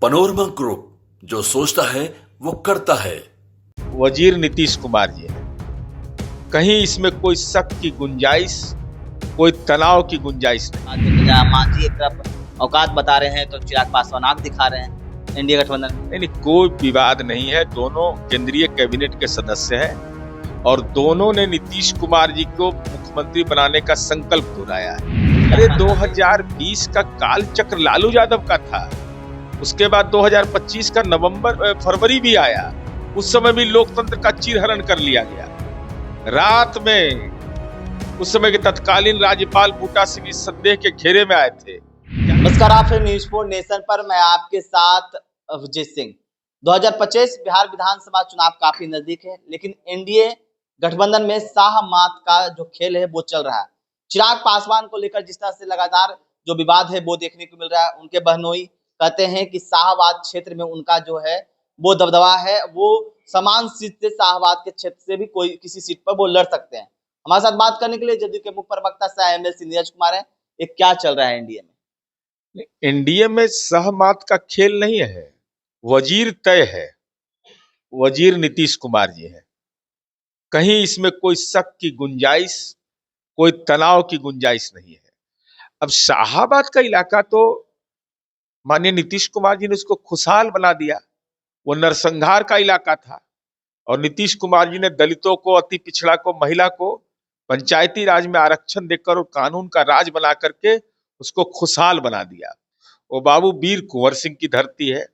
Panorama group, जो सोचता है वो करता है। वजीर नीतीश कुमार जी हैं। कहीं इसमें कोई शक की गुंजाइश, कोई तनाव की गुंजाइश नहीं। मांझी एक तरफ औकात बता रहे हैं तो चिराग पासवान आंख दिखा रहे हैं एनडीए गठबंधन में। नहीं, कोई विवाद नहीं है। दोनों केंद्रीय कैबिनेट के सदस्य हैं और दोनों ने नीतीश कुमार जी को मुख्यमंत्री बनाने का संकल्प दोहराया है। अरे 2020 का काल चक्र लालू यादव का था, उसके बाद 2025 का फरवरी भी आया। उस समय भी लोकतंत्र का चीरहरण कर लिया गया। रात में उस समय के तत्कालीन राज्यपाल बूटा सिंह इस संदेह के घेरे में आए थे। नमस्कार, आप न्यूज़4 नेशन पर मैं आपके साथ विजय सिंह। 2025 बिहार विधानसभा चुनाव काफी नजदीक है, लेकिन एनडीए गठबंधन में शाह मात का जो खेल है वो चल रहा है। चिराग पासवान को लेकर जिस तरह से लगातार जो विवाद है वो देखने को मिल रहा है। उनके बहनोई कहते हैं कि शाहबाद क्षेत्र में उनका जो है वो दबदबा है, वो समान सीट से शाहबाद के क्षेत्र से भी कोई किसी सीट पर वो लड़ सकते हैं। हमारे साथ बात करने के लिए जदयू के मुख्य प्रवक्ता सह एमएलसी नीरज कुमार है। ये क्या चल रहा है एनडीए में? एनडीए में सहमत का खेल नहीं है, वजीर तय है। वजीर नीतीश कुमार जी हैं। कहीं इसमें कोई शक की गुंजाइश, कोई तनाव की गुंजाइश नहीं है। अब शाहाबाद का इलाका तो माननीय नीतीश कुमार जी ने उसको खुशहाल बना दिया। वो नरसंहार का इलाका था और नीतीश कुमार जी ने दलितों को, अति पिछड़ा को, महिला को पंचायती राज में आरक्षण देकर और कानून का राज बना करके उसको खुशहाल बना दिया। वो बाबू वीर कुंवर सिंह की धरती है।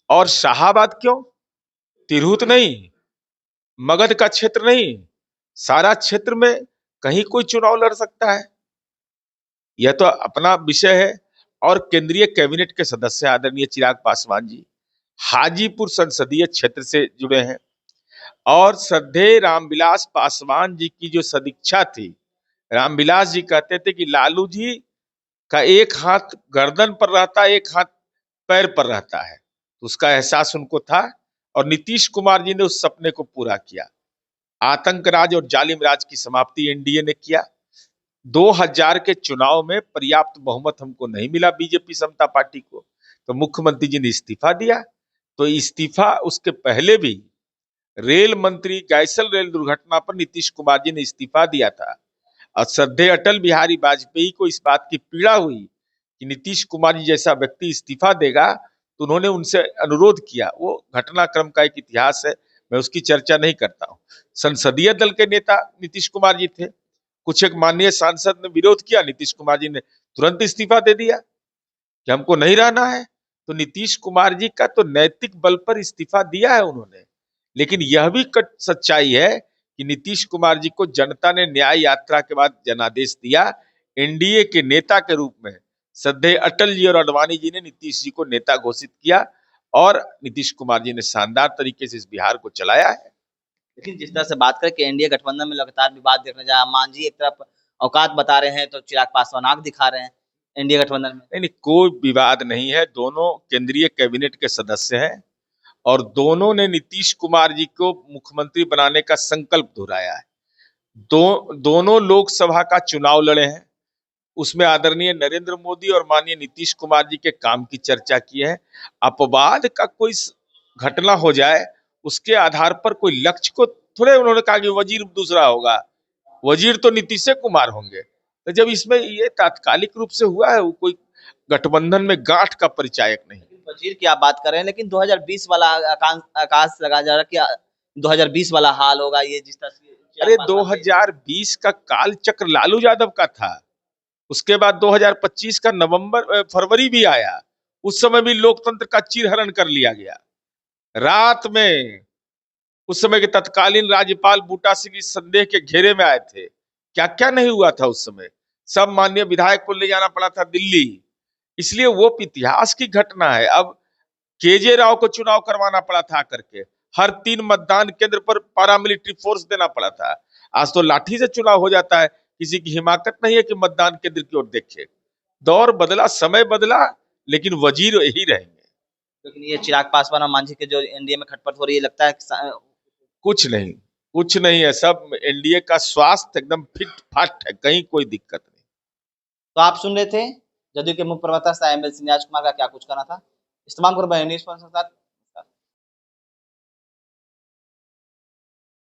और शाहाबाद क्यों? तिरहुत नहीं, मगध का क्षेत्र नहीं, सारा क्षेत्र में कहीं कोई चुनाव लड़ सकता है। यह तो अपना विषय है। और केंद्रीय कैबिनेट के सदस्य आदरणीय चिराग पासवान जी हाजीपुर संसदीय क्षेत्र से जुड़े हैं और श्रद्धेय रामविलास पासवान जी की जो सदिच्छा थी, रामविलास जी कहते थे कि लालू जी का एक हाथ गर्दन पर रहता है, एक हाथ पैर पर रहता है। तो उसका एहसास उनको था और नीतीश कुमार जी ने उस सपने को पूरा किया। आतंक राज और जालिम राज की समाप्ति एनडीए ने किया। 2000 के चुनाव में पर्याप्त बहुमत हमको नहीं मिला बीजेपी समता पार्टी को, तो मुख्यमंत्री जी ने इस्तीफा दिया। तो इस्तीफा उसके पहले भी रेल मंत्री गैसल रेल दुर्घटना पर नीतीश कुमार जी ने इस्तीफा दिया था और श्रद्धेय अटल बिहारी वाजपेयी को इस बात की पीड़ा हुई कि नीतीश कुमार जी जैसा व्यक्ति इस्तीफा देगा, तो उन्होंने उनसे अनुरोध किया। वो घटनाक्रम का एक इतिहास है, मैं उसकी चर्चा नहीं करता हूं। संसदीय दल के नेता नीतीश कुमार जी थे। कुछ एक माननीय सांसद ने विरोध किया, नीतीश कुमार जी ने तुरंत इस्तीफा दे दिया कि हमको नहीं रहना है। तो नीतीश कुमार जी का तो नैतिक बल पर इस्तीफा दिया है उन्होंने। लेकिन यह भी सच्चाई है कि नीतीश कुमार जी को जनता ने न्याय यात्रा के बाद जनादेश दिया। एनडीए के नेता के रूप में श्रद्धेय अटल जी और आडवाणी जी ने नीतीश जी को नेता घोषित किया और नीतीश कुमार जी ने शानदार तरीके से इस बिहार को चलाया है। लेकिन जिस तरह से बात करें कि एनडीए गठबंधन में लगातार विवाद देखने जा, मांझी एक तरफ औकात बता रहे हैं तो चिराग पासवान आंख दिखा रहे हैं एनडीए गठबंधन में। नहीं, कोई विवाद नहीं है। दोनों केंद्रीय कैबिनेट के सदस्य हैं और दोनों ने नीतीश कुमार जी को मुख्यमंत्री बनाने का संकल्प दोहराया है। दोनों लोकसभा का चुनाव लड़े हैं, उसमें आदरणीय नरेंद्र मोदी और माननीय नीतीश कुमार जी के काम की चर्चा की है। अपवाद का कोई घटना हो जाए उसके आधार पर कोई लक्ष्य को थोड़े उन्होंने कहा कि वजीर दूसरा होगा, वजीर तो नीतीश कुमार होंगे। तो जब इसमें ये तात्कालिक रूप से हुआ है, वो कोई गठबंधन में गांठ का परिचायक नहीं। वजीर की आप बात कर रहे हैं, लेकिन 2020 वाला आकाश लगा जा रहा कि 2020 वाला हाल होगा ये जिस तरह से। अरे 2020 का काल चक्र लालू यादव का था, उसके बाद 2025 का फरवरी भी आया। उस समय भी लोकतंत्र का चीरहरण कर लिया गया। रात में उस समय के तत्कालीन राज्यपाल बूटा सिंह इस संदेह के घेरे में आए थे। क्या क्या नहीं हुआ था उस समय। सब माननीय विधायक को ले जाना पड़ा था दिल्ली। इसलिए वो इतिहास की घटना है। अब केजे राव को चुनाव करवाना पड़ा था करके, हर 3 मतदान केंद्र पर पैरामिलिट्री फोर्स देना पड़ा था। आज तो लाठी से चुनाव हो जाता है, किसी की हिमाकत नहीं है कि मतदान केंद्र की ओर देखे। दौर बदला, समय बदला, लेकिन वजीर यही रहेंगे। लेकिन ये चिराग पासवान और मांझी के जो एनडीए में खटपट हो रही है, लगता है कुछ नहीं है। सब एनडीए का स्वास्थ्य एकदम फिट फाट है, कहीं कोई दिक्कत नहीं। तो आप सुन रहे थे जदयू के मुख्य प्रवक्ता सह एमएलसी नीरज कुमार का क्या कुछ कहना था। इस तमाम खबर न्यूज़ के साथ